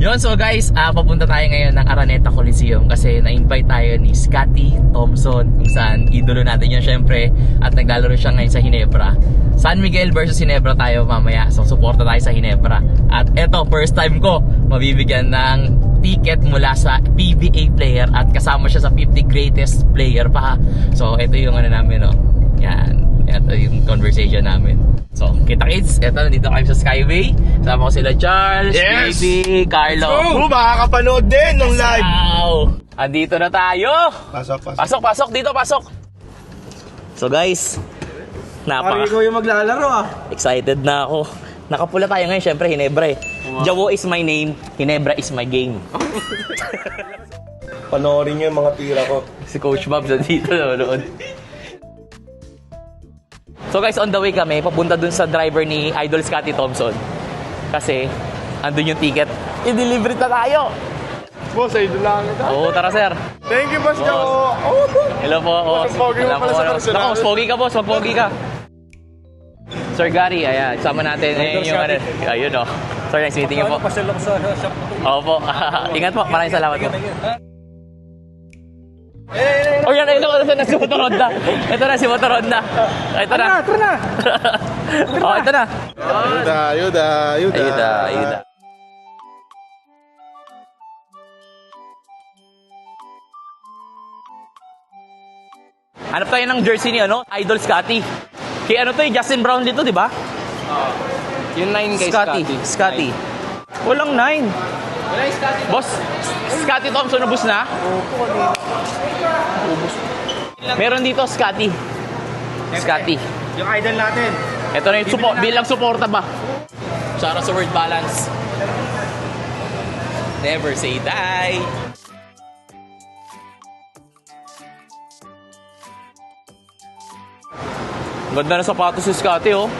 Yun, so guys, papunta tayo ngayon ng Araneta Coliseum kasi na-invite tayo ni Scotty Thompson, kung saan idolo natin yun syempre, at naglalaro siya ngayon sa Ginebra. San Miguel versus Ginebra tayo mamaya, so suporta tayo sa Ginebra. At eto, first time ko mabibigyan ng ticket mula sa PBA player at kasama siya sa 50 greatest player pa. So ito yung ano namin, no? Yan, ito yung conversation namin. So, kita kids, eto, nandito kami sa Skyway. Kasama ko sila Charles, Yes! Baby, Carlo. Oo, makakapanood din ng live. Wow! Andito na tayo! Pasok. Pasok, dito, pasok! So guys, Pari ko yung maglalaro excited na ako. Nakapula tayo ngayon, syempre, Ginebra eh. Jawo is my name, Ginebra is my game. Panoorin niyo yung mga tira ko. Si Coach Babs dito nanonood. So guys, on the way kami, papunta dun sa driver ni Idol Scotty Thompson. Kasi, andun yung ticket. I-deliver na tayo! Boss, ay lang ito. Oo, tara sir. Thank you, boss. Boss. Ko. Hello po. Mas pogi mo pala sa personal. Naku, mas pogi ka boss, magpogi ka. Sir Gary, ayan, sama natin. Ayun yung ano. Ayun o. Sir, nice meeting you po. Pasal ako sa shop. Opo. Ingat po, maraming salamat po. Oh yan, ito na si Motoronda. Ito na si Motoronda. Ito na. Tara na! Oh, ito na. Ayuda. Ayuda. Hanap tayo ng jersey ni Idol Scotty. Kaya ano to Justin Brown dito, di ba? Yung 9 kay Scotty. Walang 9. Wala yung Scotty. Boss, Scotty Thompson ubus na? Ubus. Meron dito Scotty. Yung idol natin. Ito na yung bilang suporta ba? Para sa word balance. Never say die. Ganda na sapatos si Scotty, oh.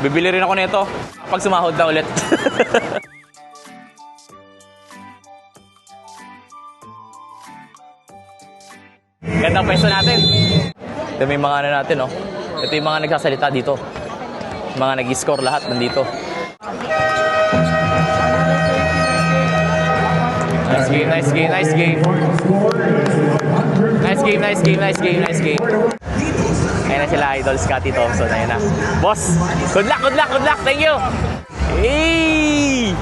Bibili rin ako nito pag sumahod na ulit. Gandang pwesto natin. Ito may mga ano natin, oh. Ito yung mga nagsasalita dito. Mga nag-score lahat nandito. Nice game. Ayan na sila, Idol Scotty Thompson. Ayan na. Boss, good luck. Thank you. Hey!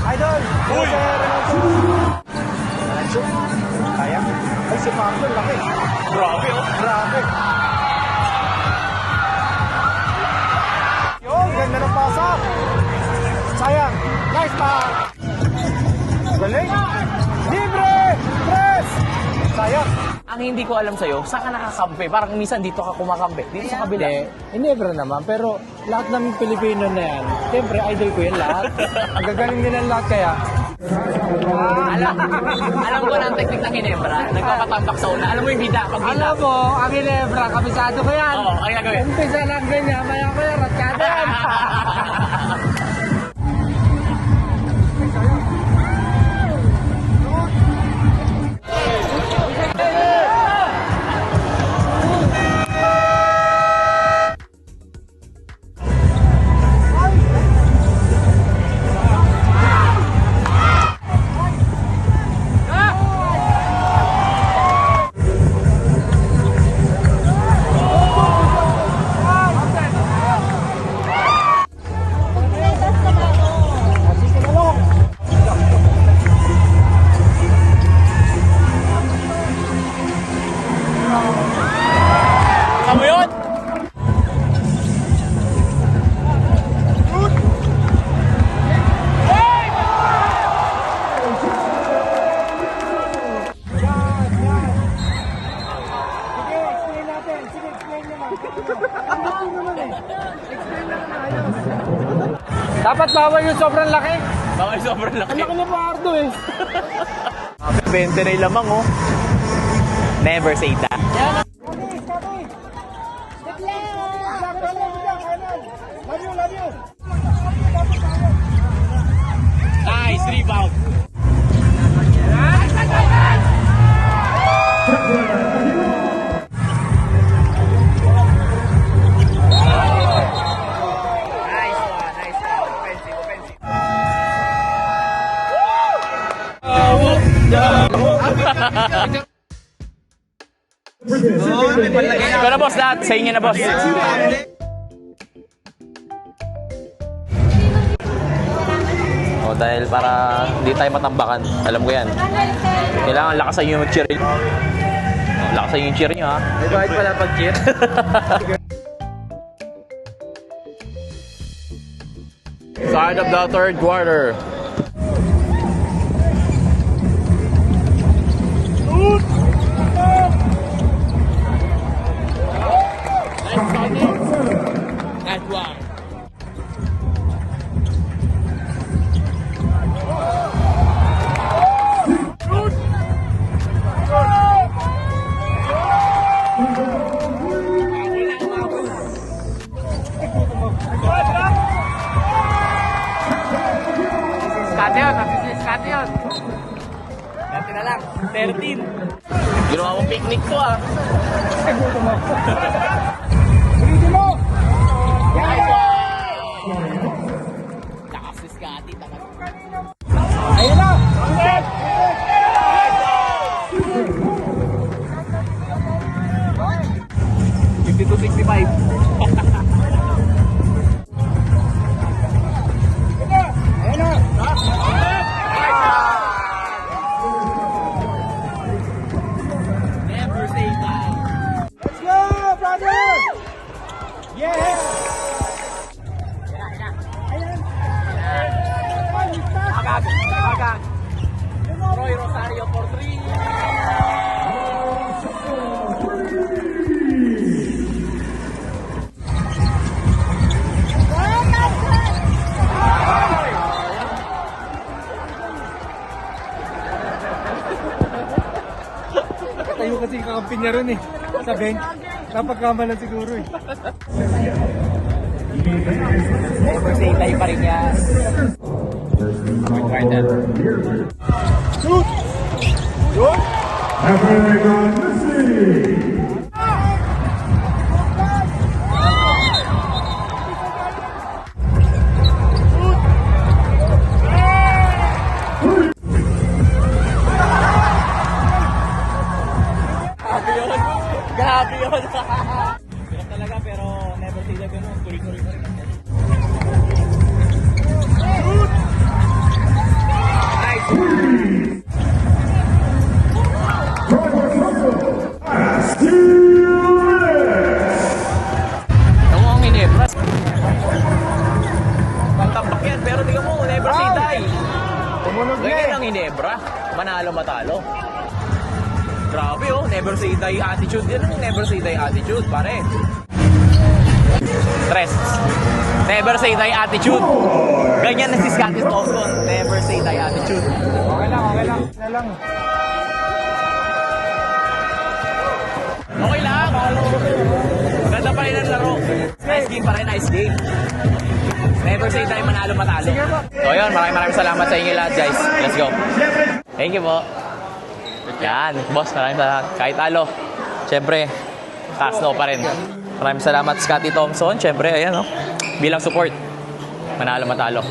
Idol! Uy! Kaya? Ay, si Pablo, laki. Grabe, oh. Grabe. Yun, ganda ng pasok. Sayang. Nice pass. Galing. Libre! Press! Sayang. Ang hindi ko alam sa'yo, saan ka nakakampi? Parang minsan dito ka kumakampi. Dito sa kabila. Hindi naman. Pero lahat ng Pilipino na yan, siyempre, idol ko yan lahat. Ang gagaling nilang lahat kaya. Alam ko na ang teknik ng Ginebra. Nagpapatambak sa una. Alam mo yung bida, pag bida. Alam mo, ang Ginebra, kabisado ko yan. Oo, ang gagawin. Umpisa lang ganyan, maya-maya, ratkada yan. Kamu yun? Dapat bawal yung sobrang laki. Bawal sobrang laki. Ang laki ng Bardo eh. 20 na yung lamang, oh. Never say that. Love you. rebound. Ikaw na boss lahat, sa inyo na boss. O dahil para hindi tayo matambakan, alam ko yan. Kailangan lakasan nyo yung cheer nyo. Lakasan nyo yung cheer nyo ha. May bahid pala pag cheer. Start of the third quarter. Nice one. Skate yun. Dati na lang, 13. Ginawa mong picnic to ah. Takas si Scotty, takas. Ayun na! Never say die. Let's go, brothers! Yeah! Agag. Roy Rosario for 3. Tayo kasi kakampi niya ron eh. Sa bench. Napagkamalan siguro eh. Never say die pa rin yan. Try that. Shoot! Shoot! Grabe yun. Hirap talaga pero never say die. Tuloy-tuloy pa rin. Ang mga Ginebra. Pangtambak yan pero tingnan mo, never say die. Tumunog na Ganyan eh. ang Ginebra. Manalo matalo. Grabe oh, never say die attitude. Yan ang never say die attitude, pare. Stress. Never say die attitude. Ganyan na si Scotty Thompson. Never say die attitude. Okay lang, okay lang. Na lang. Okay lang. Ganda pa rin ang laro. Nice game pa rin, nice game. Never say die manalo matalo. So yun, maraming salamat sa inyo lahat guys. Let's go. Thank you po. Yan, boss, maraming salamat. Kahit talo, syempre, taas no pa rin. Maraming salamat Scotty Thompson. Syempre, ayan, no? Bilang support, manalo matalo.